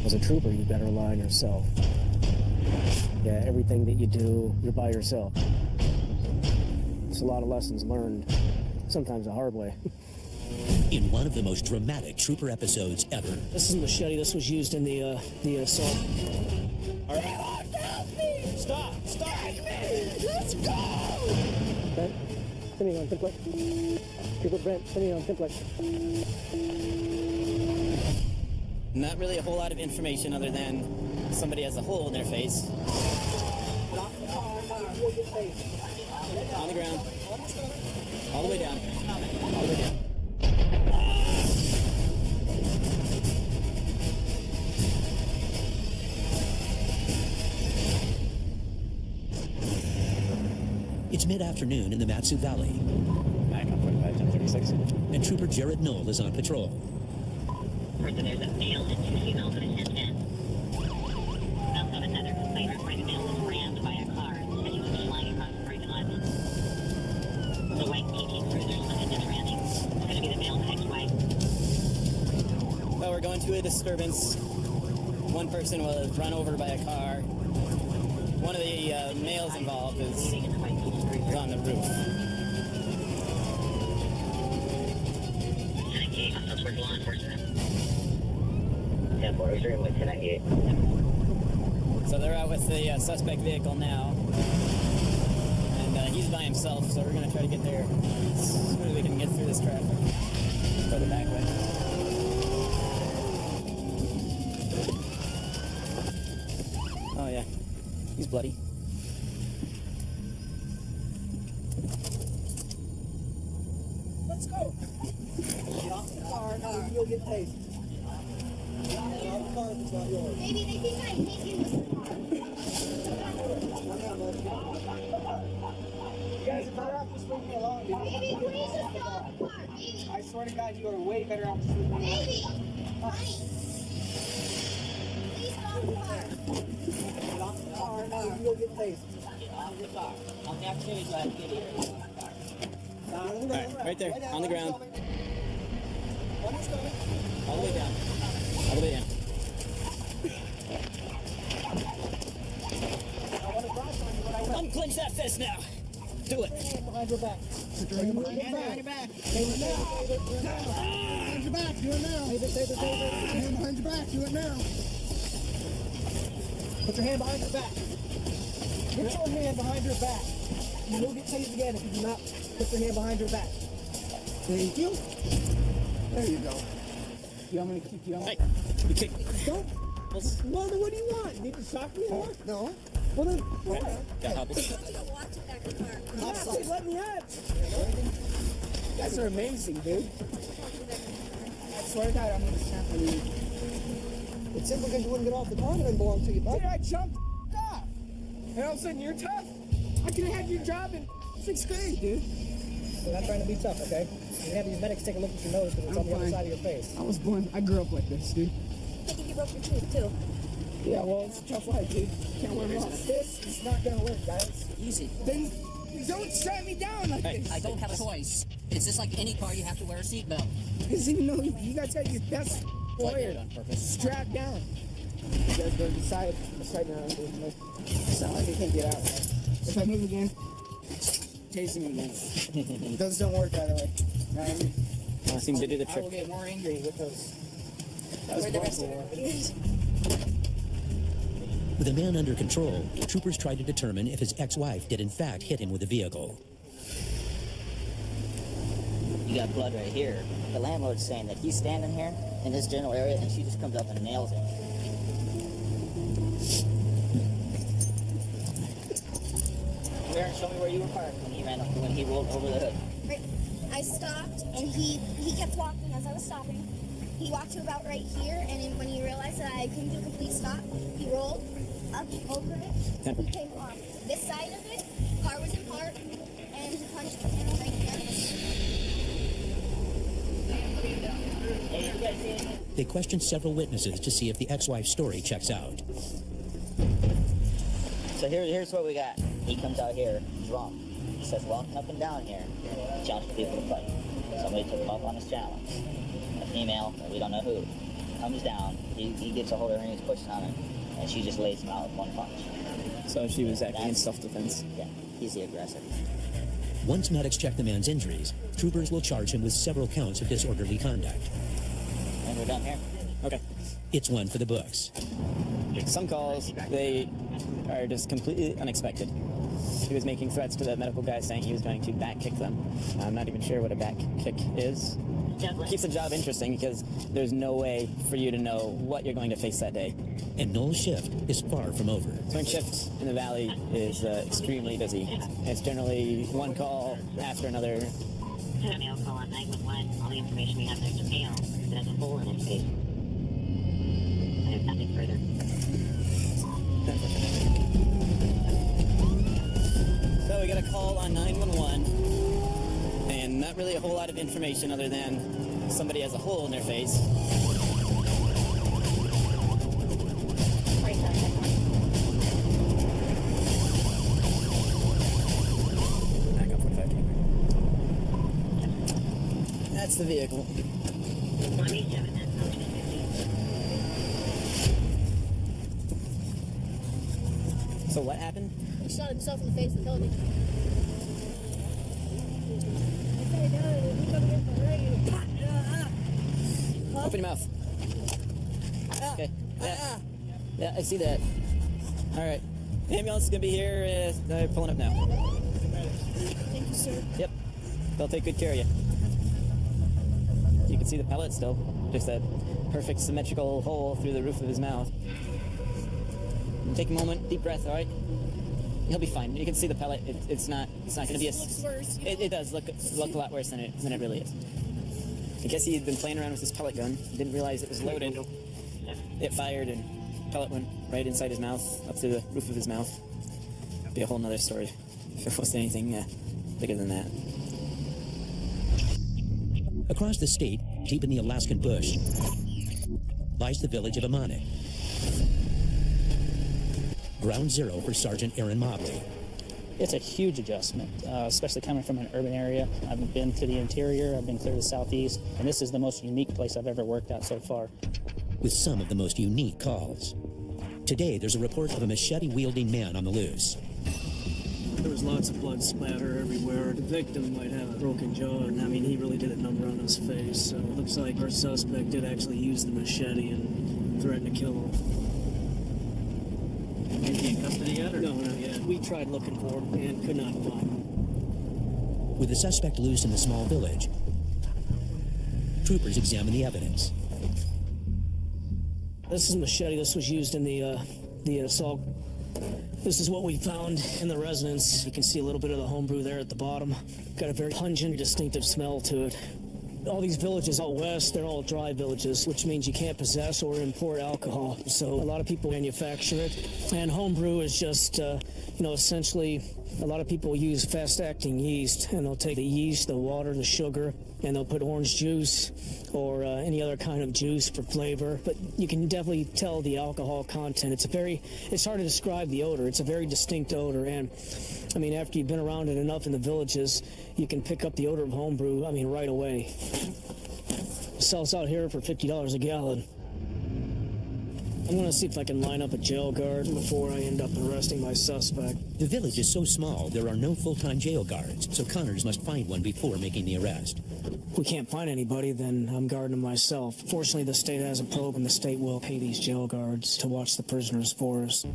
As a trooper, you better rely on yourself. Yeah, everything that you do, you're by yourself. It's a lot of lessons learned, sometimes the hard way. In one of the most dramatic trooper episodes ever. This is a machete. This was used in the assault. All right. Stop! Take me! Let's go! Brent, send me on template. Trooper Brent, send me on template. Not really a whole lot of information other than somebody has a hole in their face. On the ground. All the way down. All the way down. It's mid-afternoon in the Matsu Valley. Back up, 1036. And Trooper Jared Knoll is on patrol. There's a male and two females in a 1010. Also another complaint reporting a male was rammed by a car as he was flying across the parking lot. The white PT Cruiser looking surrounding. It's going to be the male's ex-wife. Well, we're going to a disturbance. One person was run over by a car. One of the males involved is on the roof. That's with law enforcement. 10-4, returning with 1098. So they're out with the suspect vehicle now. And he's by himself, so we're going to try to get there as soon as we can get through this traffic. Go the back way. Oh, yeah. He's bloody. Let's go. Get off the car, now you'll get tased. Get off the car if it's not yours. Maybe they think I'm taking this car. You guys are better off just leaving me alone. Dude. Maybe please just get off the car. Maybe. I swear to God, you are way better off just leaving me alone. Maybe. Honey. Please get off the car. Get off the car, now you'll get tased. On the activity side, right there, on the ground. One's coming. All the way down. All the way down. Unclench that fist now. Do it. Behind your back. Put your hand behind your back. Behind your back. Do it now. Put your hand behind your back. Do it now. Put your hand behind your back. Get your hand behind your back. You will get tased again if you do not put your hand behind your back. Thank you. There you go. You want me to keep you on? Hey, you kick me. Don't. Well, then what do you want? You need to shock me more? No. Well, then, what? Got hobbles. Watch it back in the car. Let me out. You guys are amazing, dude. I swear to God, I'm going to snap on you. It's simple because you wouldn't get off the car that didn't belong to you, bud. Dude, I jumped off. And all of a sudden, you're tough. I could have had your job in 6th grade, dude. We're not trying to be tough, okay? You have these medics take a look at your nose because it's on the other side of your face. I grew up like this, dude. I think you broke your tooth, too. Yeah, well, it's a tough life, dude. Can't wear them off. This is not going to work, guys. Easy. Then don't strap me down like this. I don't have a choice. It's just like any car, you have to wear a seatbelt. Because even though you guys got your best player on purpose. strapped down. You guys go decide now. It's not like you can't get out. If I move again, tase me again. Those don't work, by the way. I seem to do the I will trick. get more angry with those. Where the rest of it is. With the man under control, troopers tried to determine if his ex-wife did in fact hit him with a vehicle. You got blood right here. The landlord's saying that he's standing here in this general area and she just comes up and nails him. Show me where you were parked when he rolled over the hood. Right. I stopped, and he kept walking as I was stopping. He walked to about right here, and then when he realized that I couldn't do a complete stop, he rolled up over it. He came on this side of it. Car was in park, and he punched the panel right there. Hey, you guys see anything? They questioned several witnesses to see if the ex-wife's story checks out. So here's what we got. He comes out here drunk. He starts walking up and down here, challenging people to fight. Somebody took him up on his challenge. A female, but we don't know who. comes down, he gets a hold of her and he's pushing on her, and she just lays him out with one punch. So she was acting in self-defense. Yeah, he's the aggressor. Once medics check the man's injuries, troopers will charge him with several counts of disorderly conduct. And we're done here. Okay. It's one for the books. Some calls, they are just completely unexpected. He was making threats to the medical guy saying he was going to back kick them. I'm not even sure what a back kick is. Keeps the job interesting because there's no way for you to know what you're going to face that day. And Noel's shift is far from over. Swing shift in the valley is extremely busy. It's generally one call after another. Mail call on 911. All the information we have there is a mail that has a hole in its face. There's nothing further. So we got a call on 911, and not really a whole lot of information other than somebody has a hole in their face. Back up 45. That's the vehicle. So what happened? He shot himself in the face with the building. Open your mouth. Okay. Yeah, I see that. All right. Ambulance is gonna be here. They're pulling up now. Thank you, sir. Yep. They'll take good care of you. You can see the pellet still. Just that perfect symmetrical hole through the roof of his mouth. Take a moment, deep breath. All right. He'll be fine. You can see the pellet. It's not going to be a. Looks worse. It does look a lot worse than it really is. I guess he had been playing around with his pellet gun. Didn't realize it was loaded. It fired and pellet went right inside his mouth, up to the roof of his mouth. Be a whole nother story if it was anything bigger than that. Across the state, deep in the Alaskan bush, lies the village of Amonic. Ground zero for Sergeant Aaron Mobley. It's a huge adjustment, especially coming from an urban area. I've been to the interior, I've been clear to the southeast, and this is the most unique place I've ever worked at so far. With some of the most unique calls. Today, there's a report of a machete-wielding man on the loose. There was lots of blood splatter everywhere. The victim might have a broken jaw, and I mean, he really did a number on his face. So it looks like our suspect did actually use the machete and threaten to kill him. Is he in custody yet? Or? No, not yet. We tried looking for him and could not find him. With the suspect loose in the small village, troopers examine the evidence. This is a machete. This was used in the assault. This is what we found in the residence. You can see a little bit of the homebrew there at the bottom. Got a very pungent, distinctive smell to it. All these villages out west, they're all dry villages, which means you can't possess or import alcohol. So a lot of people manufacture it. And homebrew is just, essentially, a lot of people use fast-acting yeast, and they'll take the yeast, the water, the sugar, and they'll put orange juice or any other kind of juice for flavor. But you can definitely tell the alcohol content. It's hard to describe the odor. It's a very distinct odor. And, I mean, after you've been around it enough in the villages, you can pick up the odor of homebrew, right away. Sells out here for $50 a gallon. I'm going to see if I can line up a jail guard before I end up arresting my suspect. The village is so small, there are no full-time jail guards, so Connors must find one before making the arrest. If we can't find anybody, then I'm guarding them myself. Fortunately, the state has a probe, and the state will pay these jail guards to watch the prisoners for us.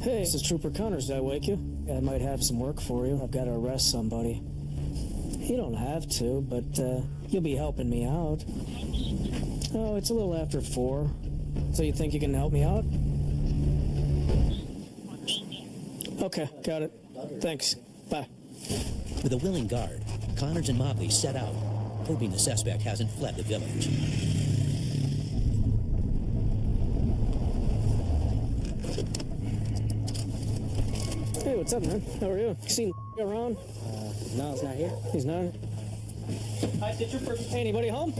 Hey, this is Trooper Connors. Did I wake you? I might have some work for you. I've got to arrest somebody. You don't have to, but you'll be helping me out. Oh, it's a little after 4. So you think you can help me out? Okay, got it. Thanks. Bye. With a willing guard, Connors and Mobley set out, hoping the suspect hasn't fled the village. Hey, what's up, man? How are you? You seen around? No, he's not here. He's not. Hi, Trooper. Hey, anybody home?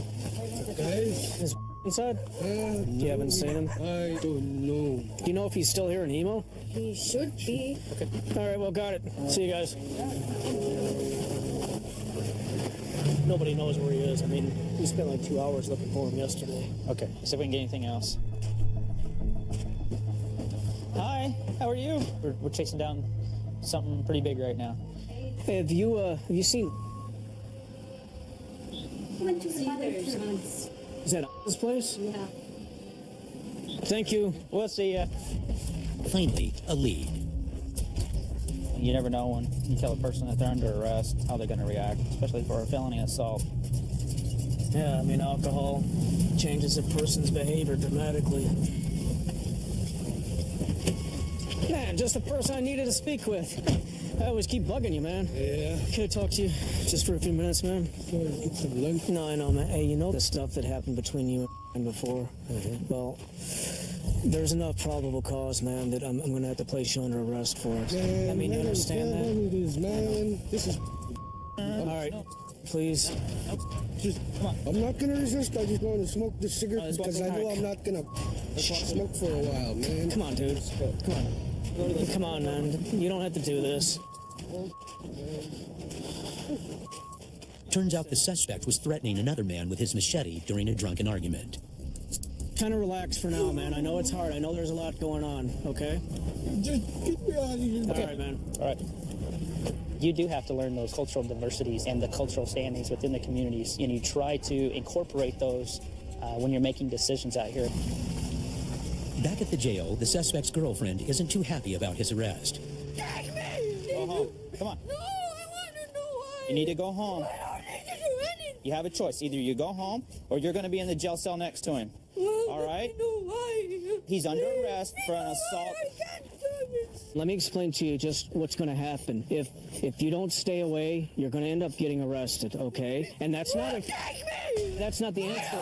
Guys, Is inside? You haven't seen him? I don't know. Do you know if he's still here in Emo? He should be. Okay. All right, well, got it. See you guys. Nobody knows where he is. I mean, we spent like 2 hours looking for him yesterday. Okay, see if we can get anything else. Hi, how are you? We're chasing down something pretty big right now. Hey, have you seen... Went to see theirs once. Is that this place? Yeah. Thank you. We'll see ya. Finally, a lead. You never know when you tell a person that they're under arrest, how they're going to react, especially for a felony assault. Yeah, I mean, alcohol changes a person's behavior dramatically. Man, just the person I needed to speak with. I always keep bugging you, man. Yeah. Can I talk to you just for a few minutes, man? Get some lunch. No, I know, man. Hey, you know the stuff that happened between you and before? Well, there's enough probable cause, man, that I'm going to have to place you under arrest for it. Man, I mean, you understand that? It is, man. This is... All right, please. Just, I'm not gonna resist. I just want to smoke this cigarette because I know I'm not gonna smoke for a while, man. Come on, dude. Come on. Come on, man. You don't have to do this. Turns out the suspect was threatening another man with his machete during a drunken argument. Kind of relax for now, man. I know it's hard. I know there's a lot going on, okay? Just get me out of here. All right, man. All right. You do have to learn those cultural diversities and the cultural standings within the communities, and you try to incorporate those when you're making decisions out here. Back at the jail, the suspect's girlfriend isn't too happy about his arrest. Take me! Go home. Come on. No, I want to know why. You need to go home. I don't need to do anything. You have a choice. Either you go home or you're going to be in the jail cell next to him. All right? I know why. He's under arrest for an assault. I can't do this. Let me explain to you just what's going to happen. If you don't stay away, you're going to end up getting arrested, okay? And that's not that's not the answer.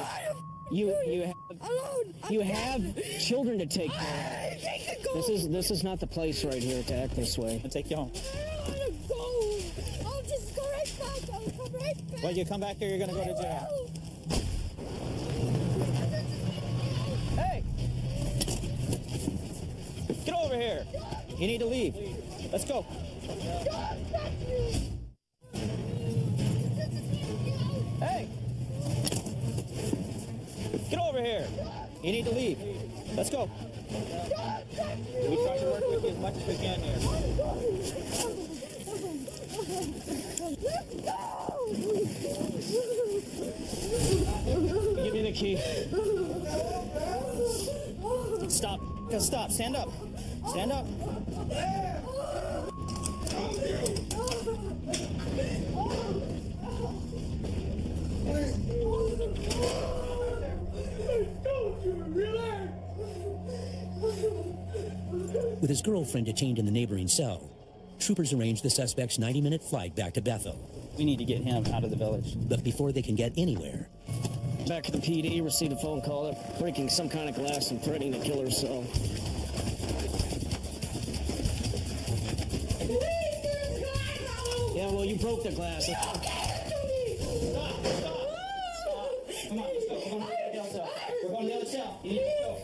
You have children to take care of. This is not the place right here to act this way. I'll take you home. I want to go. I'll just go right back. I'll come right back. When you come back here, you're going to go to jail. Hey! Get over here. You need to leave. Let's go. Hey! Get over here. You need to leave. Let's go. We try to work with you as much as we can here. Give me the key. Stop. Stop. Stand up. Stand up. With his girlfriend detained in the neighboring cell, troopers arranged the suspect's 90-minute flight back to Bethel. We need to get him out of the village. But before they can get anywhere, Back at the PD, received a phone call of breaking some kind of glass and threatening to kill herself. Yeah, well, you broke the glass. Stop. Come on, let's go. We're going to the other cell. You need to go.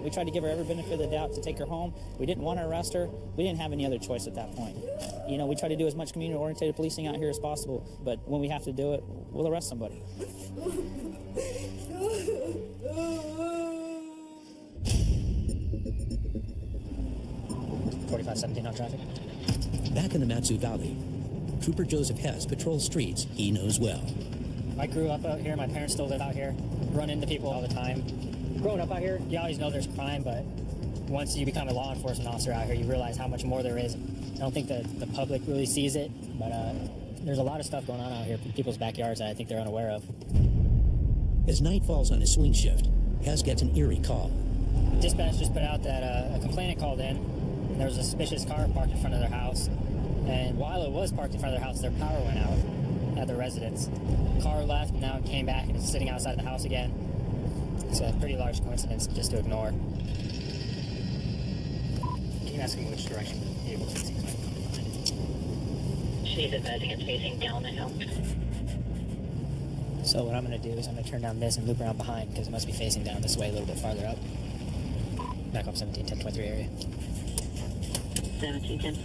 We tried to give her every benefit of the doubt to take her home. We didn't want to arrest her. We didn't have any other choice at that point. You know, we try to do as much community-oriented policing out here as possible, but when we have to do it, we'll arrest somebody. 4517 on traffic. back in the Matsu Valley, Trooper Joseph Hess patrols streets he knows well. I grew up out here. My parents still live out here. Run into people all the time. Growing up out here, you always know there's crime, but once you become a law enforcement officer out here, you realize how much more there is. I don't think that the public really sees it, but there's a lot of stuff going on out here in people's backyards that I think they're unaware of. As night falls on his swing shift, Hess gets an eerie call. Dispatch just put out that a complainant called in, and there was a suspicious car parked in front of their house. And while it was parked in front of their house, their power went out at their residence. Car left, and now it came back, and it's sitting outside the house again. It's a pretty large coincidence just to ignore. Can you ask me which direction the vehicle is facing? She's advising it's facing down the hill. So what I'm going to do is I'm going to turn down this and loop around behind because it must be facing down this way a little bit farther up. Back off 17, 10, 23 area. 17, 10.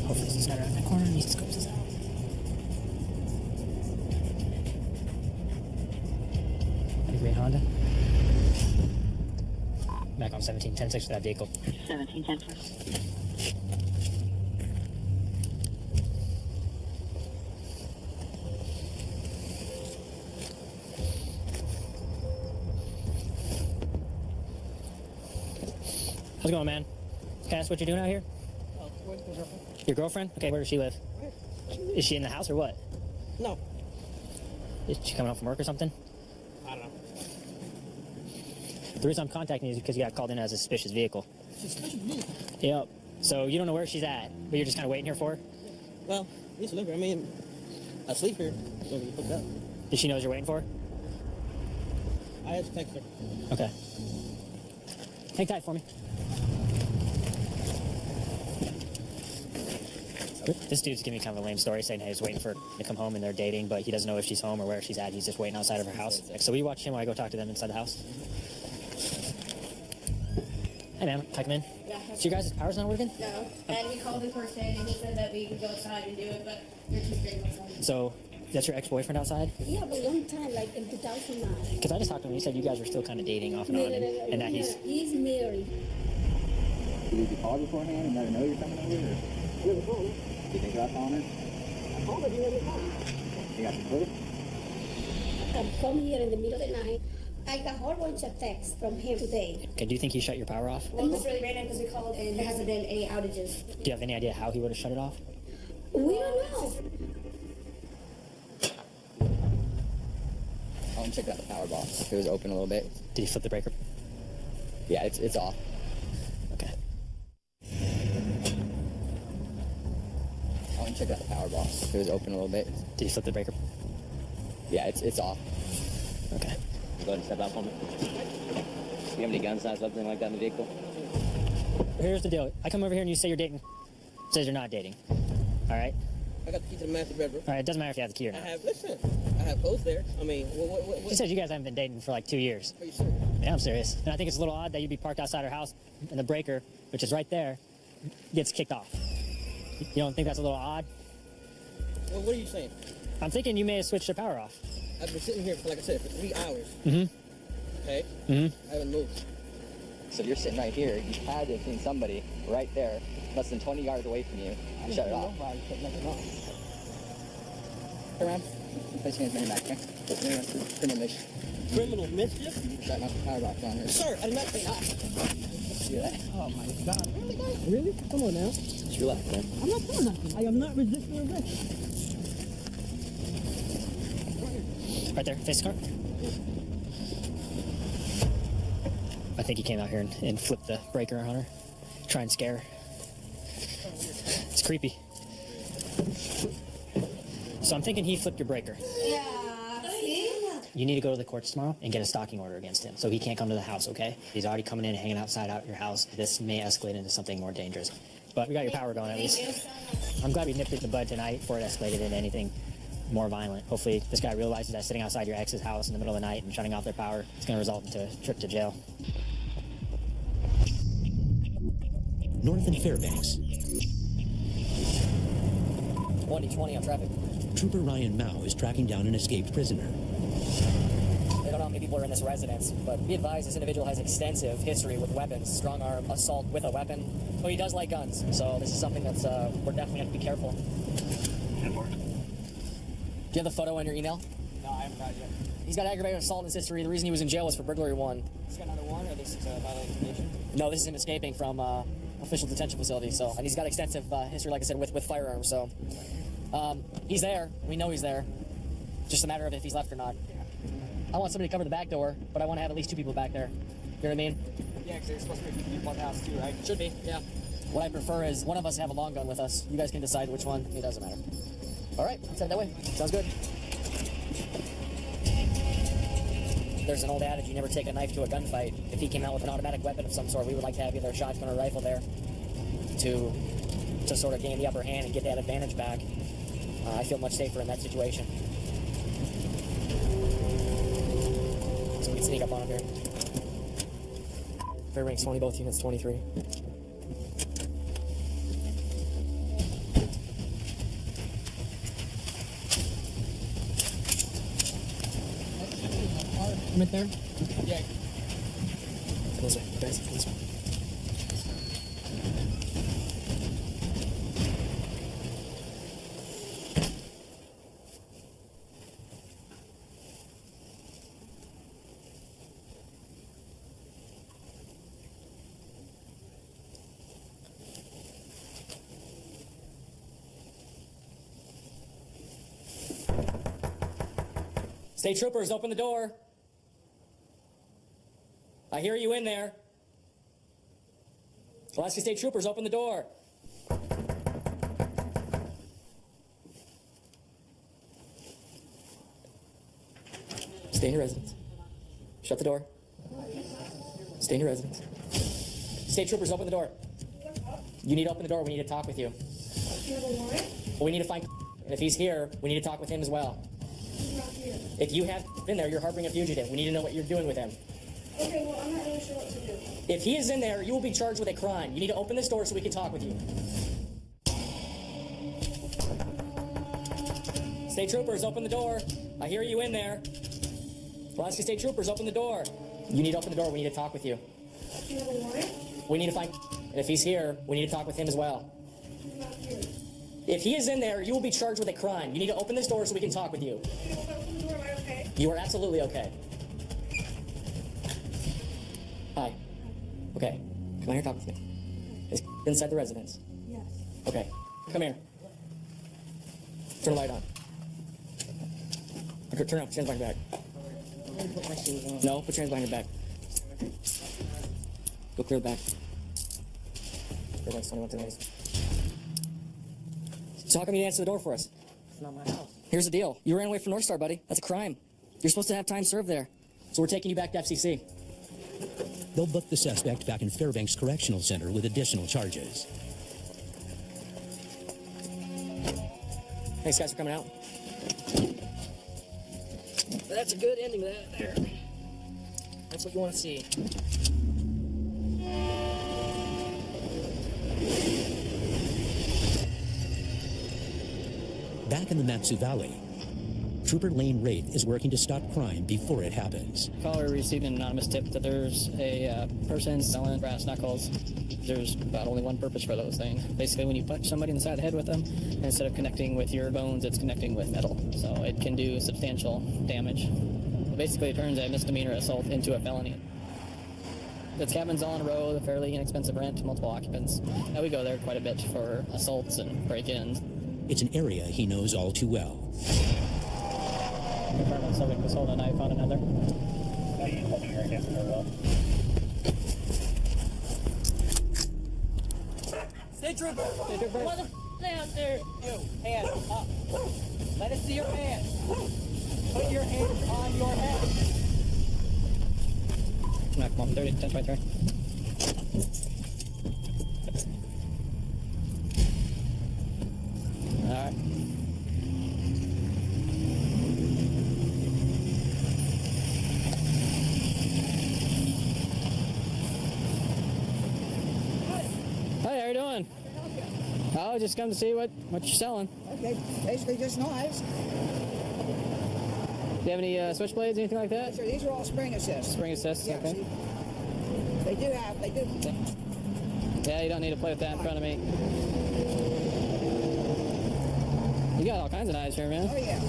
Hopefully this guy around that corner and he scopes us out. Green Honda. Back on 17, 10, 6 for that vehicle. 17, 10. How's it going, man? Cass, what you doing out here? Your girlfriend? Okay, where does she live? Is she in the house or what? No. Is she coming home from work or something? I don't know. The reason I'm contacting you is because you got called in as a suspicious vehicle. Suspicious vehicle? Yep. So you don't know where she's at, but you're just kind of waiting here for her? Well, just look. I mean, I sleep here. So we hooked up. Does she know you're waiting for her? I had to text her. Okay. Hang tight for me. This dude's giving me kind of a lame story, saying hey, he's waiting for her to come home and they're dating, but he doesn't know if she's home or where she's at. He's just waiting outside of her house. So we watch him while I go talk to them inside the house. Hey, man, can I come in? Yeah. So your guys' power's not working? No. And we called the person and he said that we could go outside and do it, but you're too big outside. So that's your ex-boyfriend outside? Yeah, but long time, like in 2009. Because I just talked to him. He said you guys were still kind of dating off and on, and that he's... He's married. Did you call beforehand and let her know you're coming over? Or? Yeah, the phone. You think about calling her? I called her. You never called. You got some footage? I come here in the middle of the night. I got a whole bunch of texts from him today. Okay, do you think he shut your power off? Well, it's really random because we called and there hasn't been any outages. Do you have any idea how he would have shut it off? We don't know. I want to check out the power box. It was open a little bit. Did he flip the breaker? Yeah, it's off. Okay. I want to check out the power box. It was open a little bit. Did he flip the breaker? Yeah, it's off. Okay. Go ahead and step out for me. Do you have any guns, or something like that in the vehicle? Here's the deal. I come over here and you say you're dating. It says you're not dating. All right? I got the key to the master bedroom. All right, it doesn't matter if you have the key or I not. have clothes there. I mean, He says you guys haven't been dating for like 2 years. Are you serious? Yeah, I'm serious. And I think it's a little odd that you'd be parked outside her house and the breaker, which is right there, gets kicked off. You don't think that's a little odd? Well, what are you saying? I'm thinking you may have switched the power off. I've been sitting here for, like I said, for 3 hours. Mm-hmm. Okay? Mm-hmm. I haven't moved. So you're sitting right here. You had to have seen somebody right there, less than 20 yards away from you, and shut it off. Around. Place your hands behind your back, okay? Criminal mischief. Criminal mischief? Shutting off the power box on here. Sir, I did not say that. See that? Oh my God. Really, guys? Really? Come on now. Just relax, man. I'm not doing nothing. I am not resisting arrest. Right there, face the car. I think he came out here and flipped the breaker on her. Try and scare her. It's creepy. So I'm thinking he flipped your breaker. Yeah. See? You need to go to the courts tomorrow and get a stalking order against him so he can't come to the house, okay? He's already coming in and hanging outside out your house. This may escalate into something more dangerous. But we got your power going at least. I'm glad we nipped it in the bud tonight before it escalated into anything more violent. Hopefully this guy realizes that sitting outside your ex's house in the middle of the night and shutting off their power is going to result into a trip to jail. North in Fairbanks, 2020 on traffic. Trooper Ryan Mao is tracking down an escaped prisoner. They don't know how many people are in this residence, but be advised this individual has extensive history with weapons, strong arm, assault with a weapon. Oh, he does like guns, so this is something that's, we're definitely going to be careful. Do you have the photo in your email? No, I haven't got it yet. He's got aggravated assault in his history. The reason he was in jail was for burglary 1. He's got another one, or this is a violation condition? No, this is him escaping from official detention facility. So, and he's got extensive history, like I said, with firearms. So, he's there. We know he's there. Just a matter of if he's left or not. I want somebody to cover the back door, but I want to have at least 2 people back there. You know what I mean? Yeah, because there's supposed to be people in the house too, right? Should be. Yeah. What I prefer is one of us have a long gun with us. You guys can decide which one. It doesn't matter. All right, let's head that way. Sounds good. There's an old adage, you never take a knife to a gunfight. If he came out with an automatic weapon of some sort, we would like to have either a shotgun or a rifle there to sort of gain the upper hand and get that advantage back. I feel much safer in that situation. So we can sneak up on him here. Fairbanks 20, both units 23. Right there? Yeah. This way, guys, this way. State troopers, open the door. I hear you in there. Alaska State troopers, open the door. Stay in your residence. Shut the door. Stay in your residence. State troopers, open the door. You need to open the door. We need to talk with you. We need to find, and if he's here, we need to talk with him as well. If you have been there, you're harboring a fugitive. We need to know what you're doing with him. Okay, well, I'm not really sure what to do. If he is in there, you will be charged with a crime. You need to open this door so we can talk with you. State troopers, open the door. I hear you in there. Alaska State troopers, open the door. You need to open the door. We need to talk with you. Do you have a warrant? We need to find, and if he's here, we need to talk with him as well. He's not here. If he is in there, you will be charged with a crime. You need to open this door so we can talk with you. If I open the door, am I okay? You are absolutely okay. Hi. Okay. Come out here and talk with me. Is inside the residence? Yes. Okay. Come here. Turn the light on. Okay, turn it up. Put your hands behind your back. No, put your hands behind your back. Go clear the back. Everyone's 21 tonight. So how come you didn't answer the door for us? It's not my house. Here's the deal. You ran away from North Star, buddy. That's a crime. You're supposed to have time served there. So we're taking you back to FCC. They'll book the suspect back in Fairbanks Correctional Center with additional charges. Thanks, guys, for coming out. That's a good ending to that there. That's what you want to see. Back in the Matsu Valley, Trooper Lane Wraith is working to stop crime before it happens. Caller received an anonymous tip that there's a person selling brass knuckles. There's about only one purpose for those things. Basically, when you punch somebody in the side of the head with them, instead of connecting with your bones, it's connecting with metal. So it can do substantial damage. Basically, it turns a misdemeanor assault into a felony. It's cabins all in a row, a fairly inexpensive rent, multiple occupants. We go there quite a bit for assaults and break-ins. It's an area he knows all too well. Confirm one subject was holding a knife on another. State trooper! State trooper! What the down there? You, hands up. Let us see your hands. Put your hands on your head. Come on, 30, 1023. Alright. Hey, how you doing? Oh, just come to see what you're selling. Okay, basically just knives. Do you have any switchblades, anything like that? Sure, these are all spring assists. Spring assists, Yeah, okay. see, they do. Yeah, you don't need to play with that in front of me. You got all kinds of knives here, man. Oh, yeah.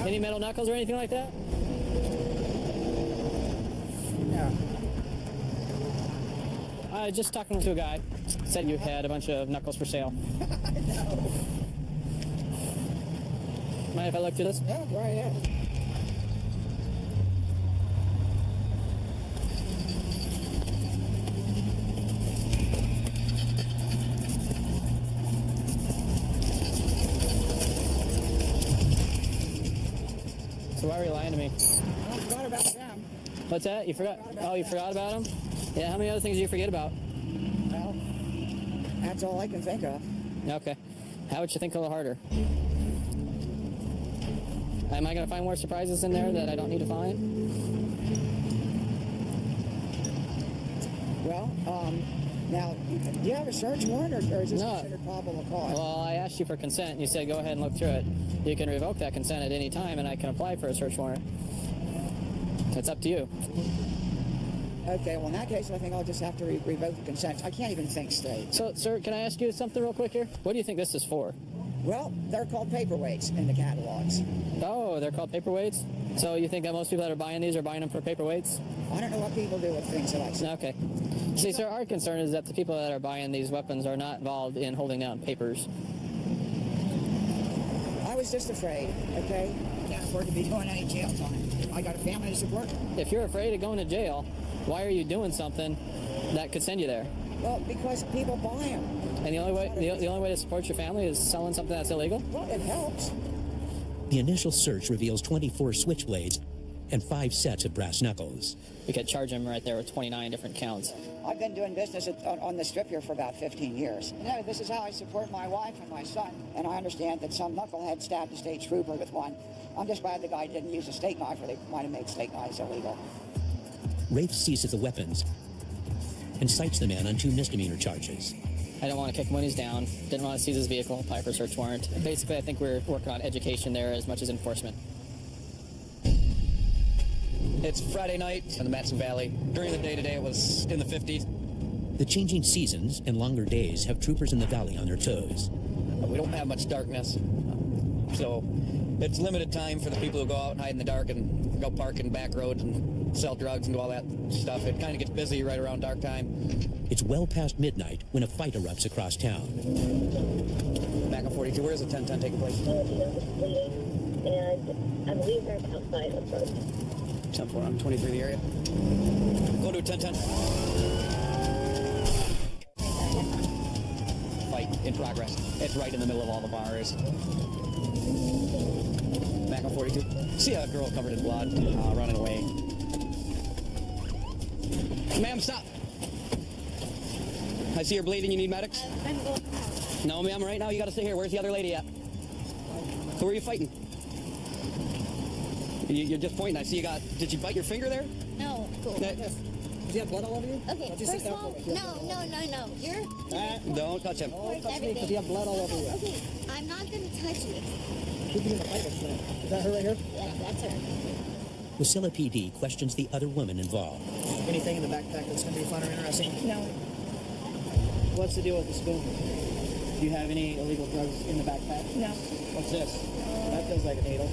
Any metal knuckles or anything like that? No. Just talking to a guy. Said you had a bunch of knuckles for sale. Mind if I look through this? Yeah, right ahead. So why were you lying to me? I forgot about them. What's that? You forgot? Oh, you forgot about them? Yeah, how many other things do you forget about? Well, that's all I can think of. Okay. How would you think a little harder? Am I going to find more surprises in there that I don't need to find? Well, now, do you have a search warrant, or is this No. considered probable cause? Well, I asked you for consent, and you said go ahead and look through it. You can revoke that consent at any time, and I can apply for a search warrant. It's up to you. Okay, well, in that case, I think I'll just have to revoke the consent. I can't even think straight. So, sir, can I ask you something real quick here? What do you think this is for? Well, they're called paperweights in the catalogs. Oh, they're called paperweights? So you think that most people that are buying these are buying them for paperweights? I don't know what people do with things that I see. Okay. See, sir, our concern is that the people that are buying these weapons are not involved in holding down papers. I was just afraid, okay? Can't afford to be doing any jail time. I got a family to support. If you're afraid of going to jail, why are you doing something that could send you there? Well, because people buy them. And the only way to support your family is selling something that's illegal? Well, it helps. The initial search reveals 24 switchblades and 5 sets of brass knuckles. We could charge him right there with 29 different counts. I've been doing business on the strip here for about 15 years. You know, this is how I support my wife and my son. And I understand that some knucklehead stabbed a state trooper with one. I'm just glad the guy didn't use a steak knife, or they might have made steak knives illegal. Rafe seizes the weapons and cites the man on 2 misdemeanor charges. I don't want to kick him when he's down. Didn't want to seize his vehicle, apply for a search warrant. Basically, I think we're working on education there as much as enforcement. It's Friday night in the Matson Valley. During the day today, it was in the 50s. The changing seasons and longer days have troopers in the valley on their toes. We don't have much darkness, so it's limited time for the people who go out and hide in the dark and go park in back roads and sell drugs and do all that stuff. It kind of gets busy right around dark time. It's well past midnight when a fight erupts across town. Back on 42, where is the 1010 taking place? And I believe they're outside of road. 10-4, I'm 23 in the area. Go to 1010. Fight in progress. It's right in the middle of all the bars. Back on 42. See a girl covered in blood running away. Ma'am, stop. I see her bleeding. You need medics? No, ma'am. Right now, you got to stay here. Where's the other lady at? Who are you fighting? You're just pointing. I see you got. Did you bite your finger there? No. Cool. Do you have blood all over you? Okay, first of all, no. You're... Don't touch him. Don't touch me because you have blood all over you. Okay, I'm not going to touch you. Who's in the fight with me? Is that her right here? Yeah, that's her. Wasilla PD questions the other woman involved. Anything in the backpack that's going to be fun or interesting? No. What's the deal with the spoon? Do you have any illegal drugs in the backpack? No. What's this? That feels like a needle.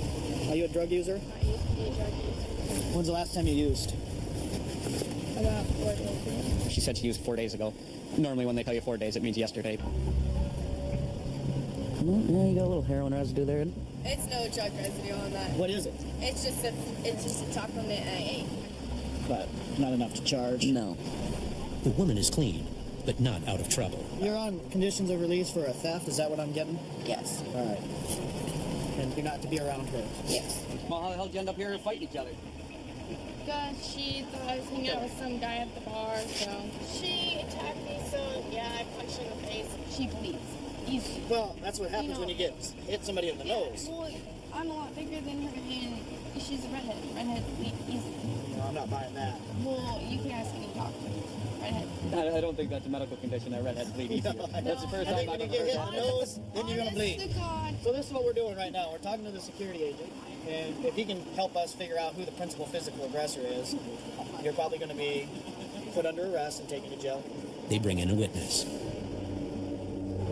Are you a drug user? I used to be a drug user. When's the last time you used? About 4 days ago. She said she used 4 days ago. Normally, when they tell you 4 days, it means yesterday. Yeah, you got a little heroin residue there. It's no drug residue on that. What is it? It's just a chocolate mint I ate. But not enough to charge. No. The woman is clean, but not out of trouble. You're on conditions of release for a theft, is that what I'm getting? Yes. All right. And you're not to be around her? Yes. Well, how the hell did you end up here fighting each other? Because she thought I was hanging out with some guy at the bar, so she attacked me, so yeah, I punched her in the face. She bleeds. Easy. Well, that's what happens when you hit somebody in the nose. Well, I'm a lot bigger than her, and she's a redhead. Redhead bleed easy. No, I'm not buying that. Well, you can ask any doctor. Redhead. I don't think that's a medical condition that redheads bleed easier. That's the first I time think when I've you ever get heard hit in that. the nose, then you're going to bleed. Honest to God. So this is what we're doing right now. We're talking to the security agent, and if he can help us figure out who the principal physical aggressor is, you're probably going to be put under arrest and taken to jail. They bring in a witness.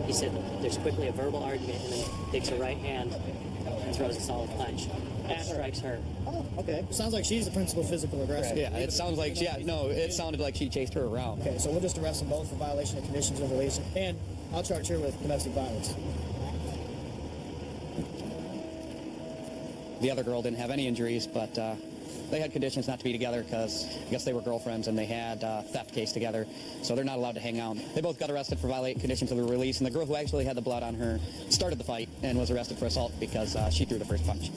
He said there's quickly a verbal argument and then takes her right hand and throws a solid punch. And strikes her. Oh, okay. Sounds like she's the principal physical aggressor. Yeah, it sounds like, it sounded like she chased her around. Okay, so we'll just arrest them both for violation of conditions of release, and I'll charge her with domestic violence. The other girl didn't have any injuries, but they had conditions not to be together because I guess they were girlfriends and they had a theft case together, so they're not allowed to hang out. They both got arrested for violating conditions of the release, and the girl who actually had the blood on her started the fight and was arrested for assault because she threw the first punch.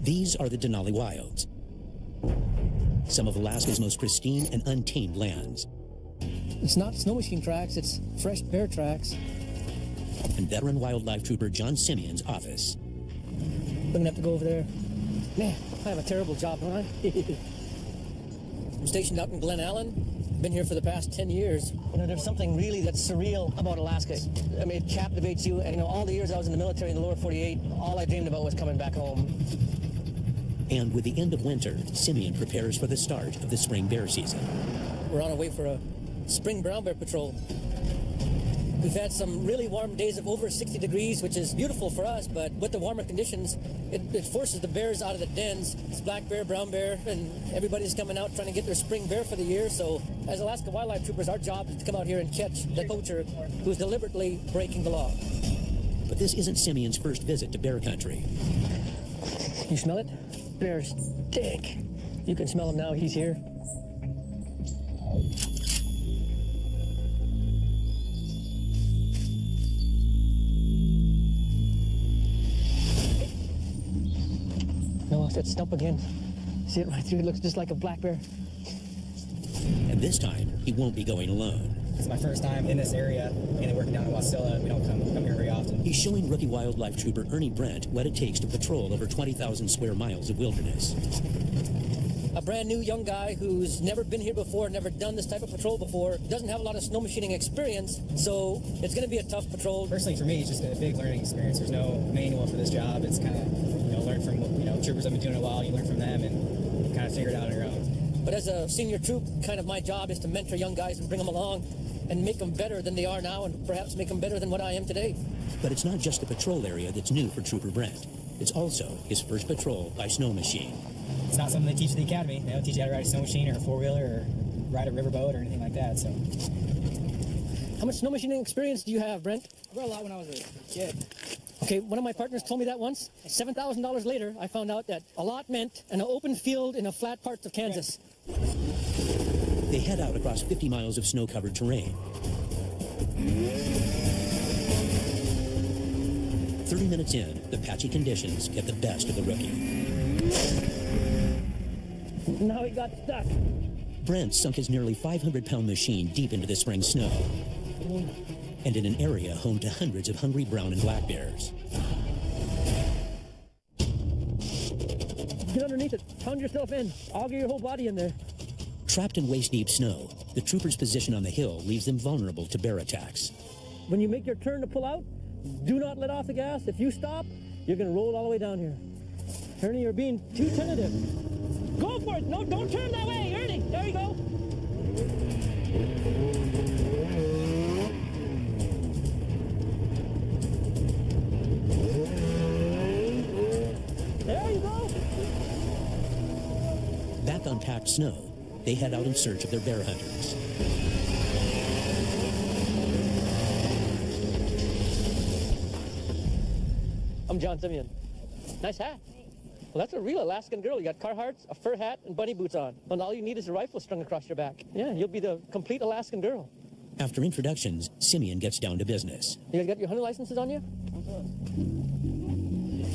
These are the Denali Wilds, some of Alaska's most pristine and untamed lands. It's not snow machine tracks, it's fresh bear tracks. And veteran wildlife trooper John Simeon's office. We're gonna have to go over there. Man, I have a terrible job, don't I? I'm stationed out in Glen Allen. Been here for the past 10 years. You know, there's something really that's surreal about Alaska. I mean, it captivates you. And, you know, all the years I was in the military in the lower 48, all I dreamed about was coming back home. And with the end of winter, Simeon prepares for the start of the spring bear season. We're on our way for a spring brown bear patrol. We've had some really warm days of over 60 degrees, which is beautiful for us, but with the warmer conditions, it forces the bears out of the dens. It's black bear, brown bear, and everybody's coming out trying to get their spring bear for the year. So as Alaska Wildlife Troopers, our job is to come out here and catch the poacher who's deliberately breaking the law. But this isn't Simeon's first visit to bear country. You smell it? Bears stink. You can smell him now. He's here. No, it's that stump again. See it right through? It looks just like a black bear. And this time, he won't be going alone. It's my first time in this area, mainly working down in Wasilla. We don't come here very often. He's showing rookie wildlife trooper Ernie Brent what it takes to patrol over 20,000 square miles of wilderness. A brand new young guy who's never been here before, never done this type of patrol before, doesn't have a lot of snow machining experience, so it's going to be a tough patrol. Personally, for me, it's just a big learning experience. There's no manual for this job. It's kind of, learn from, troopers that have been doing it a while. You learn from them and kind of figure it out on your own. But as a senior troop, kind of my job is to mentor young guys and bring them along and make them better than they are now and perhaps make them better than what I am today. But it's not just the patrol area that's new for Trooper Brent. It's also his first patrol by snow machine. It's not something they teach at the academy. They don't teach you how to ride a snow machine or a four-wheeler or ride a riverboat or anything like that, so. How much snow machining experience do you have, Brent? I rode a lot when I was a kid. Okay, one of my partners told me that once. $7,000 later, I found out that a lot meant an open field in a flat parts of Kansas. They head out across 50 miles of snow-covered terrain. 30 minutes in, the patchy conditions get the best of the rookie. Now he got stuck. Brent sunk his nearly 500-pound machine deep into the spring snow, and in an area home to hundreds of hungry brown and black bears. Get underneath it. Pound yourself in. Auger your whole body in there. Trapped in waist-deep snow, the troopers' position on the hill leaves them vulnerable to bear attacks. When you make your turn to pull out, do not let off the gas. If you stop, you're going to roll all the way down here. Ernie, you're being too tentative. Go for it. No, don't turn that way. Ernie, there you go. There you go. Back on packed snow, they head out in search of their bear hunters. I'm John Simeon. Nice hat. Well, that's a real Alaskan girl. You got Carhartts, a fur hat, and bunny boots on. And all you need is a rifle strung across your back. Yeah, you'll be the complete Alaskan girl. After introductions, Simeon gets down to business. You guys got your hunting licenses on you?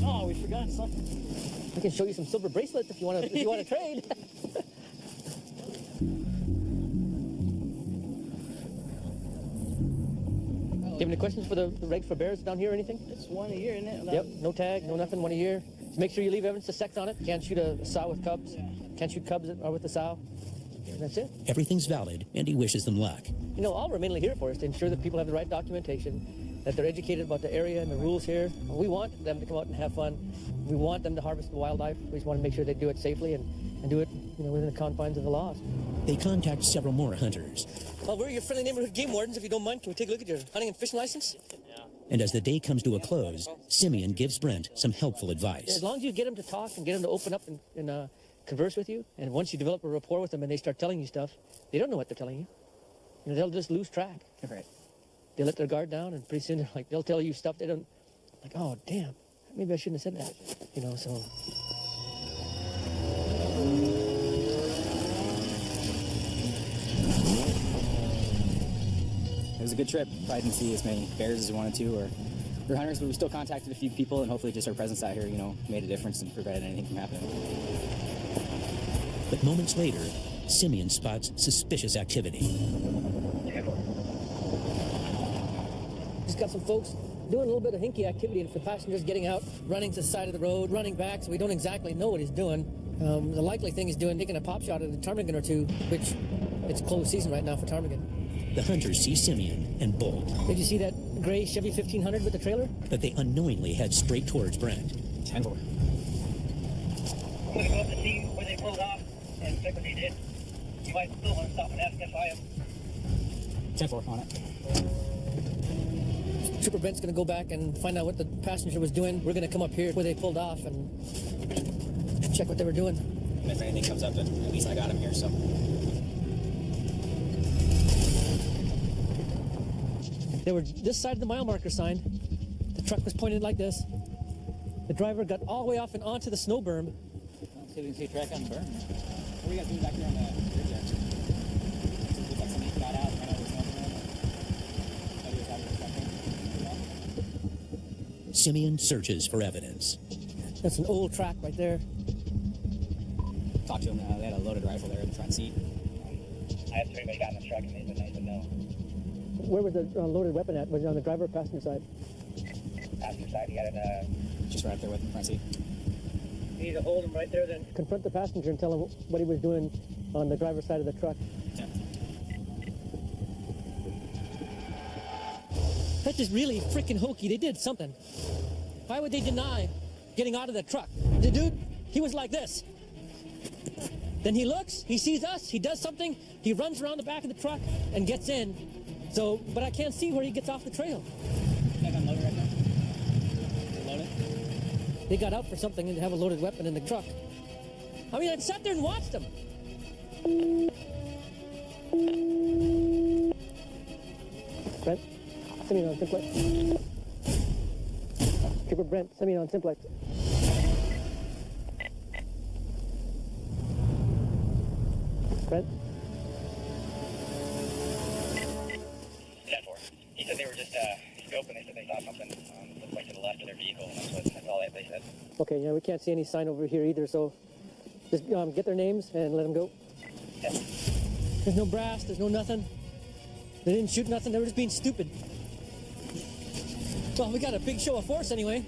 Oh, we forgot something. I can show you some silver bracelets if you want to trade. Do you have any questions for the regs for bears down here or anything? It's one a year, isn't it? Yep, no tag, no nothing, one a year. Just make sure you leave evidence of sex on it. Can't shoot a sow with cubs. Can't shoot cubs that are with the sow. And that's it. Everything's valid, and he wishes them luck. You know, all we're mainly here for is to ensure that people have the right documentation, that they're educated about the area and the rules here. We want them to come out and have fun. We want them to harvest the wildlife. We just want to make sure they do it safely and do it, within the confines of the laws. They contact several more hunters. Well, we're your friendly neighborhood game wardens. If you don't mind, can we take a look at your hunting and fishing license? Yeah. And as the day comes to a close, Simeon gives Brent some helpful advice. As long as you get them to talk and get them to open up and converse with you, and once you develop a rapport with them and they start telling you stuff, they don't know what they're telling you. They'll just lose track. Right. They let their guard down, and pretty soon they'll tell you stuff they don't. Like, oh damn, maybe I shouldn't have said that. So. It was a good trip. Probably didn't see as many bears as we wanted to, or hunters, but we still contacted a few people, and hopefully just our presence out here, made a difference and prevented anything from happening. But moments later, Simeon spots suspicious activity. Just got some folks doing a little bit of hinky activity, and for passengers getting out, running to the side of the road, running back, so we don't exactly know what he's doing. The likely thing he's doing, taking a pop shot at a ptarmigan or two, which it's closed season right now for ptarmigan. The hunters see Simeon and bolt. Did you see that gray Chevy 1500 with the trailer? But they unknowingly head straight towards Brent. 10-4. We're going to go up to see where they pulled off and check what they did. You might still want to stop and ask if I am. 10-4 on it. Trooper Brent's going to go back and find out what the passenger was doing. We're going to come up here where they pulled off and check what they were doing. And if anything comes up, then at least I got him here, so. They were this side of the mile marker sign. The truck was pointed like this. The driver got all the way off and onto the snow berm. Let's see if we can see a track on the berm. What are you guys doing back there on the bridge there? Looks like somebody got out and ran over the snow berm. Simeon searches for evidence. That's an old track right there. Talked to him. They had a loaded rifle there in the front seat. I asked if anybody got in the truck and they said no. Where was the loaded weapon at? Was it on the driver or passenger side? Passenger side, he got it just right up there with the front seat. You need to hold him right there then. Confront the passenger and tell him what he was doing on the driver's side of the truck. Yeah. That's just really freaking hokey. They did something. Why would they deny getting out of the truck? The dude, he was like this. Then he looks, he sees us, he does something, he runs around the back of the truck and gets in. So, but I can't see where he gets off the trail. They got loaded right now. Loaded? They got out for something and have a loaded weapon in the truck. I mean, I sat there and watched them. Brent, Simeon on simplex. Trooper Brent, Simeon on simplex. Brent? 10-4. He said they were just scoping. They said they saw something looked like to the left of their vehicle, and that's all that they said. Okay, yeah, we can't see any sign over here either, so just get their names and let them go. Yeah. There's no brass, there's no nothing. They didn't shoot nothing, they were just being stupid. Well, we got a big show of force anyway.